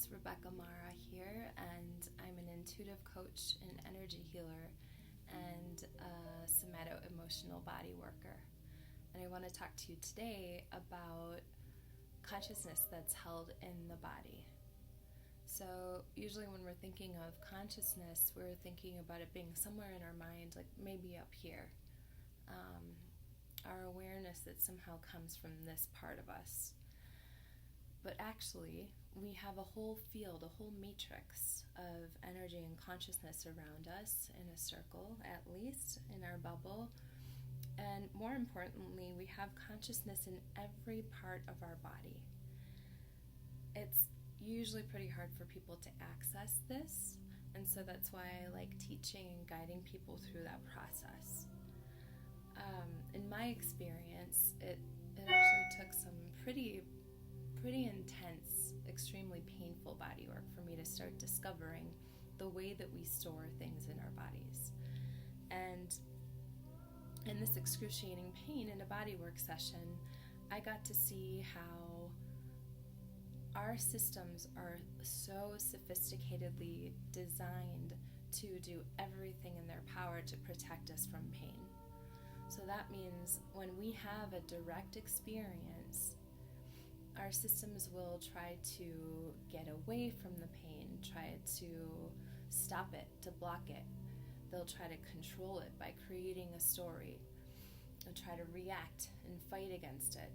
It's Rebecca Mara here, and I'm an intuitive coach and energy healer and a somato-emotional body worker. And I want to talk to you today about consciousness that's held in the body. So usually when we're thinking of consciousness, we're thinking about it being somewhere in our mind, like maybe up here. Our awareness that somehow comes from this part of us. But actually, we have a whole field, a whole matrix of energy and consciousness around us in a circle, at least, in our bubble. And more importantly, we have consciousness in every part of our body. It's usually pretty hard for people to access this, and so that's why I like teaching and guiding people through that process. In my experience, it actually took some pretty intense, extremely painful body work for me to start discovering the way that we store things in our bodies. And in this excruciating pain in a body work session, I got to see how our systems are so sophisticatedly designed to do everything in their power to protect us from pain. So that means when we have a direct experience, our systems will try to get away from the pain, try to stop it, to block it. They'll try to control it by creating a story. They'll try to react and fight against it.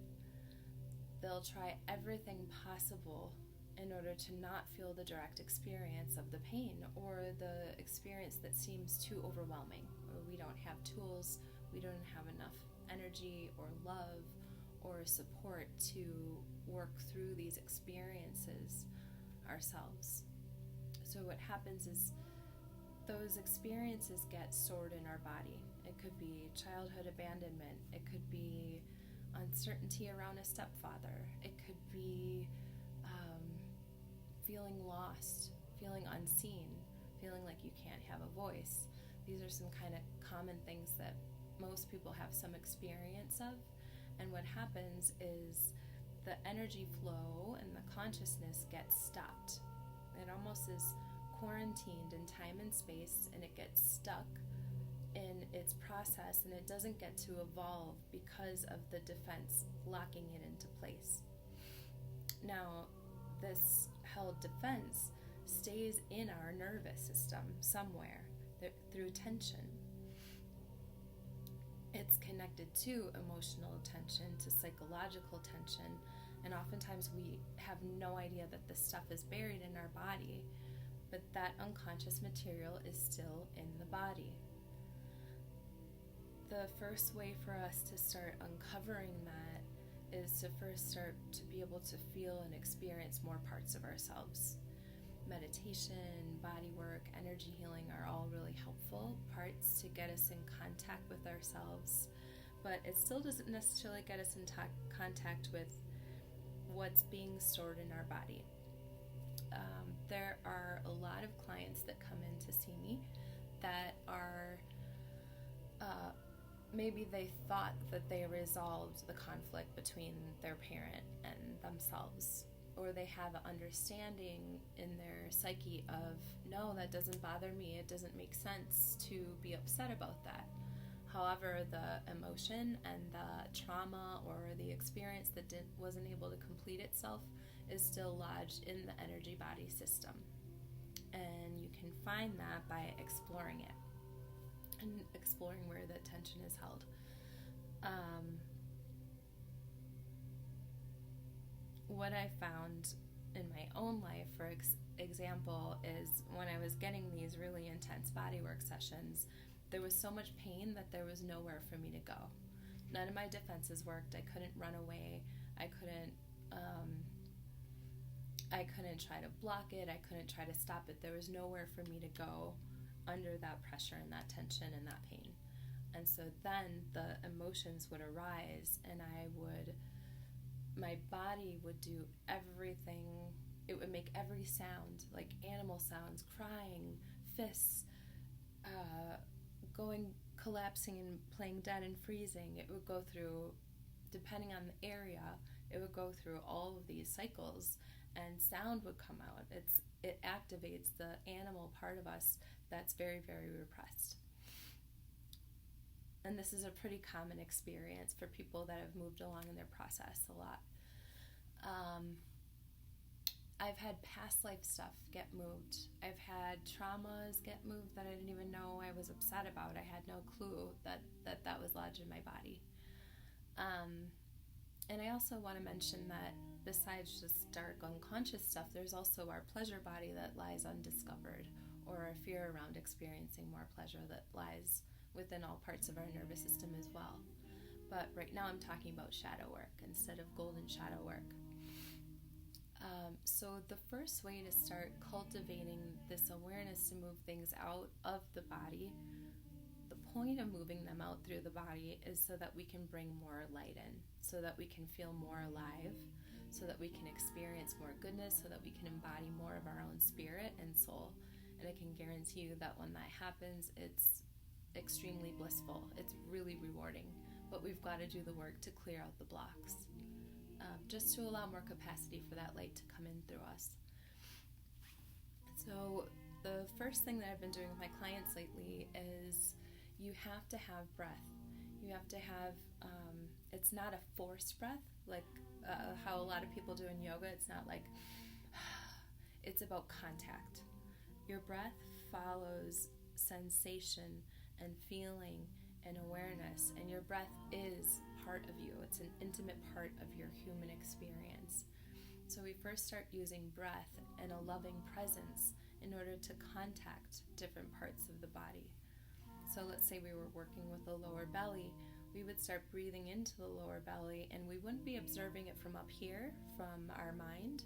They'll try everything possible in order to not feel the direct experience of the pain or the experience that seems too overwhelming, or we don't have tools, we don't have enough energy or love or support to work through these experiences ourselves. So what happens is those experiences get stored in our body. It could be childhood abandonment. It could be uncertainty around a stepfather. It could be feeling lost, feeling unseen, feeling like you can't have a voice. These are some kind of common things that most people have some experience of. And what happens is the energy flow and the consciousness gets stopped. It almost is quarantined in time and space, and it gets stuck in its process, and it doesn't get to evolve because of the defense locking it into place. Now, this held defense stays in our nervous system somewhere through tension. It's connected to emotional tension, to psychological tension, and oftentimes we have no idea that this stuff is buried in our body, but that unconscious material is still in the body. The first way for us to start uncovering that is to first start to be able to feel and experience more parts of ourselves. Meditation, body work, energy healing are all really helpful parts to get us in contact with ourselves, but it still doesn't necessarily get us in contact with what's being stored in our body. There are a lot of clients that come in to see me that are maybe they thought that they resolved the conflict between their parent and themselves, or they have an understanding in their psyche of, no, that doesn't bother me, it doesn't make sense to be upset about that. However, the emotion and the trauma or the experience that wasn't able to complete itself is still lodged in the energy body system. And you can find that by exploring it and exploring where the tension is held. What I found in my own life, for example, is when I was getting these really intense bodywork sessions, there was so much pain that there was nowhere for me to go. None of my defenses worked. I couldn't run away. I couldn't try to block it. I couldn't try to stop it. There was nowhere for me to go under that pressure and that tension and that pain. And so then the emotions would arise, and my body would do everything. It would make every sound, like animal sounds, crying, fists, collapsing and playing dead and freezing. It would go through, depending on the area, it would go through all of these cycles, and sound would come out. It activates the animal part of us that's very, very repressed. And this is a pretty common experience for people that have moved along in their process a lot. I've had past life stuff get moved. I've had traumas get moved that I didn't even know I was upset about. I had no clue that was lodged in my body. And I also want to mention that besides just dark unconscious stuff, there's also our pleasure body that lies undiscovered, or our fear around experiencing more pleasure that lies within all parts of our nervous system as well. But right now I'm talking about shadow work instead of golden shadow work. So the first way to start cultivating this awareness to move things out of the body, the point of moving them out through the body is so that we can bring more light in, so that we can feel more alive, so that we can experience more goodness, so that we can embody more of our own spirit and soul. And I can guarantee you that when that happens, it's extremely blissful. It's really rewarding. But we've got to do the work to clear out the blocks, just to allow more capacity for that light to come in through us. So the first thing that I've been doing with my clients lately is you have to have breath. You have to have, it's not a forced breath, like how a lot of people do in yoga. It's not like, it's about contact. Your breath follows sensation and feeling and awareness, and your breath is part of you. It's an intimate part of your human experience. So we first start using breath and a loving presence in order to contact different parts of the body. So let's say we were working with the lower belly, we would start breathing into the lower belly, and we wouldn't be observing it from up here, from our mind.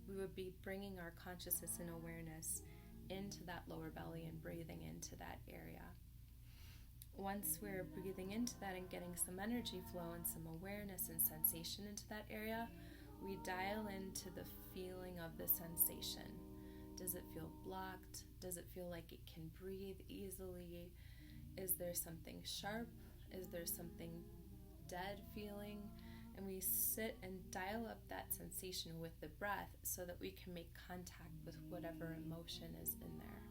We would be bringing our consciousness and awareness into that lower belly and breathing into that area. Once we're breathing into that and getting some energy flow and some awareness and sensation into that area, we dial into the feeling of the sensation. Does it feel blocked? Does it feel like it can breathe easily? Is there something sharp? Is there something dead feeling? And we sit and dial up that sensation with the breath so that we can make contact with whatever emotion is in there.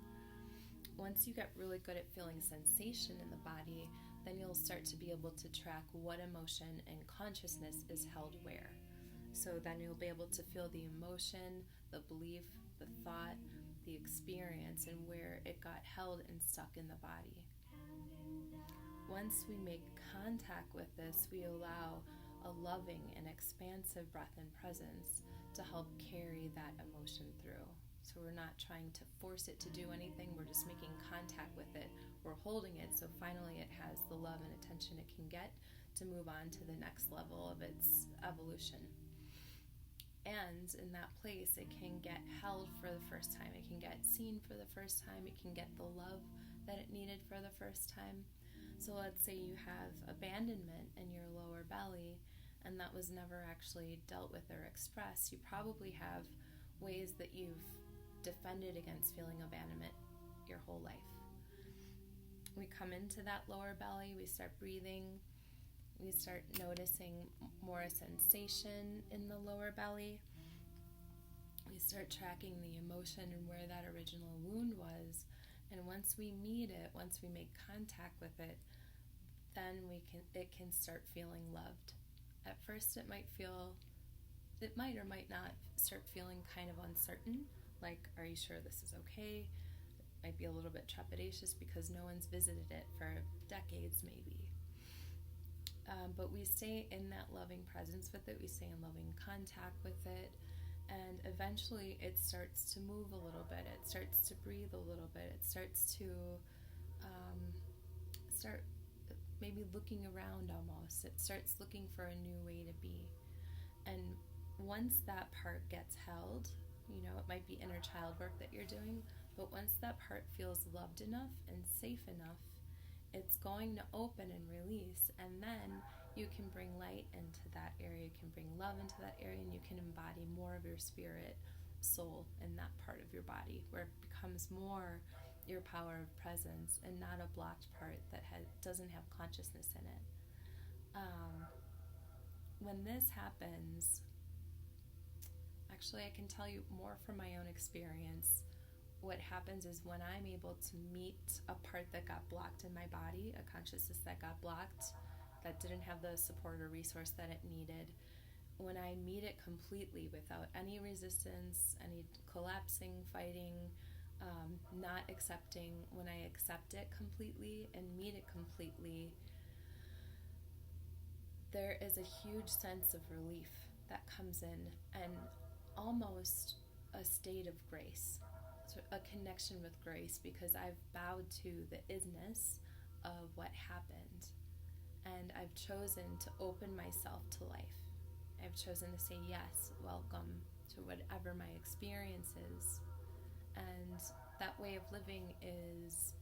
Once you get really good at feeling sensation in the body, then you'll start to be able to track what emotion and consciousness is held where. So then you'll be able to feel the emotion, the belief, the thought, the experience, and where it got held and stuck in the body. Once we make contact with this, we allow a loving and expansive breath and presence to help carry that emotion through. So we're not trying to force it to do anything, we're just making contact with it, we're holding it, so finally it has the love and attention it can get to move on to the next level of its evolution. And in that place, it can get held for the first time, it can get seen for the first time, it can get the love that it needed for the first time. So let's say you have abandonment in your lower belly, and that was never actually dealt with or expressed. You probably have ways that you've defended against feeling abandonment your whole life. We come into that lower belly, we start breathing, we start noticing more sensation in the lower belly. We start tracking the emotion and where that original wound was. And once we meet it, once we make contact with it, then it can start feeling loved. At first it might or might not start feeling kind of uncertain, like, are you sure this is okay? It might be a little bit trepidatious because no one's visited it for decades maybe. But we stay in that loving presence with it, we stay in loving contact with it, and eventually it starts to move a little bit, it starts to breathe a little bit, it starts to start maybe looking around almost, it starts looking for a new way to be. And once that part gets held, it might be inner child work that you're doing, but once that part feels loved enough and safe enough, it's going to open and release, and then you can bring light into that area, you can bring love into that area, and you can embody more of your spirit, soul in that part of your body, where it becomes more your power of presence and not a blocked part that doesn't have consciousness in it. When this happens, a actually, I can tell you more from my own experience. What happens is when I'm able to meet a part that got blocked in my body, a consciousness that got blocked, that didn't have the support or resource that it needed, when I meet it completely without any resistance, any collapsing, fighting, not accepting, when I accept it completely and meet it completely, there is a huge sense of relief that comes in, and almost a state of grace, so a connection with grace, because I've bowed to the isness of what happened, and I've chosen to open myself to life. I've chosen to say yes, welcome to whatever my experience is. And that way of living is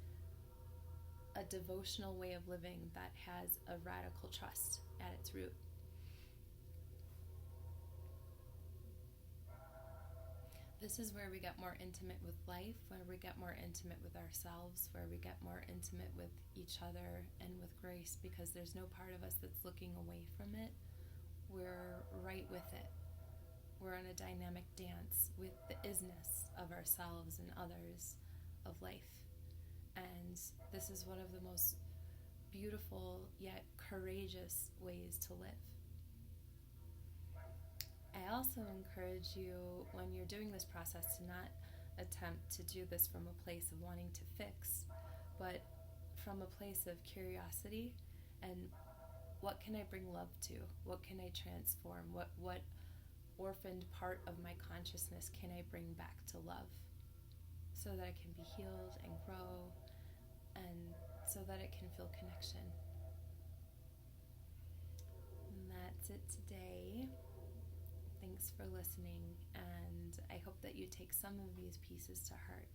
a devotional way of living that has a radical trust at its root. This is where we get more intimate with life, where we get more intimate with ourselves, where we get more intimate with each other and with grace, because there's no part of us that's looking away from it. We're right with it. We're in a dynamic dance with the isness of ourselves and others, of life. And this is one of the most beautiful yet courageous ways to live. I also encourage you, when you're doing this process, to not attempt to do this from a place of wanting to fix, but from a place of curiosity and what can I bring love to? What can I transform? What orphaned part of my consciousness can I bring back to love, so that it can be healed and grow, and so that it can feel connection. And that's it today. Thanks for listening, and I hope that you take some of these pieces to heart.